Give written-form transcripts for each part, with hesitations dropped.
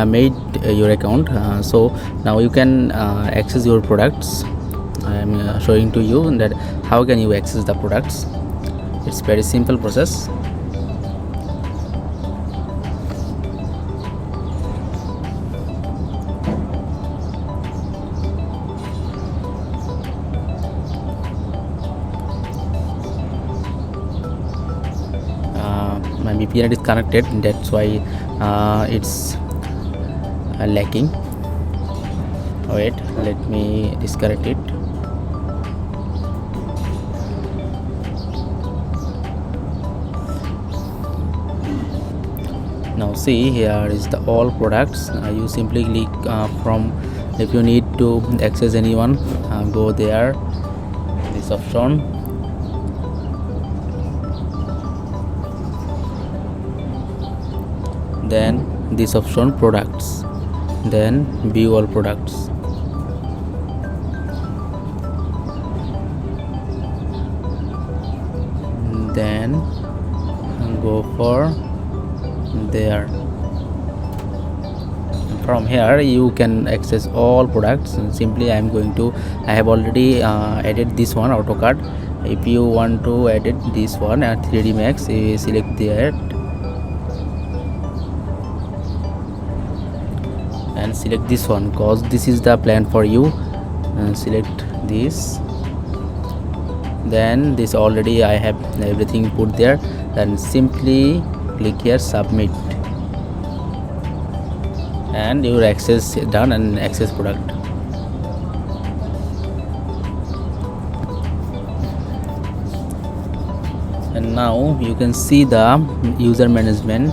made your account. So now you can access your products. I am showing to you that how can you access the products. It's very simple process. My VPN is connected, that's why it's lacking. Wait, let me disconnect it. Now see, here is the all products. You simply click from, if you need to access anyone, go there, this option, then this option products, then view all products. Then go for there. From here you can access all products. Simply I have already added this one, AutoCAD. If you want to edit this one at 3D Max, you select there and select this one, cause this is the plan for you. Select this, then this already I have everything put there. Then simply click here submit, and your access done and access product. And now you can see the user management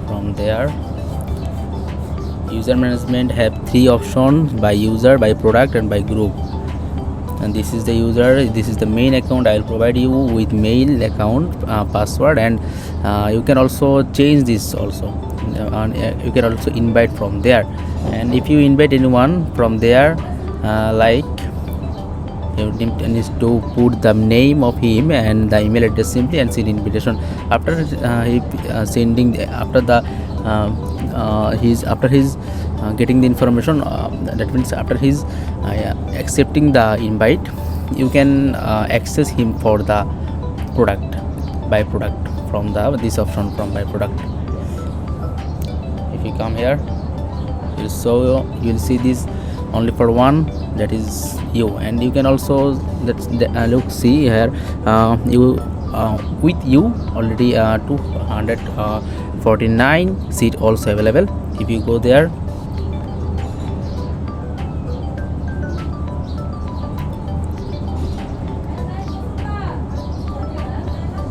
from there. User management have 3 options: by user, by product, and by group. And this is the user, this is the main account. I will provide you with mail account password, and you can also change this also. You can also invite from there, and if you invite anyone from there, like you need to put the name of him and the email address simply, and send invitation. After sending, after his getting the information, that means after his accepting the invite, you can access him for the product, by product, from this option, from by product. If you come here, you will see this only for one, that is you. And you can also look, see here, you with you already 249 seat also available. If you go there,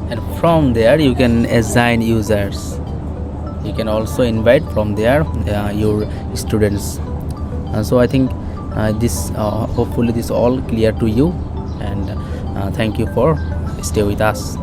and from there you can assign users. You can also invite from there your students. So I think this hopefully this all clear to you, and thank you for stay with us.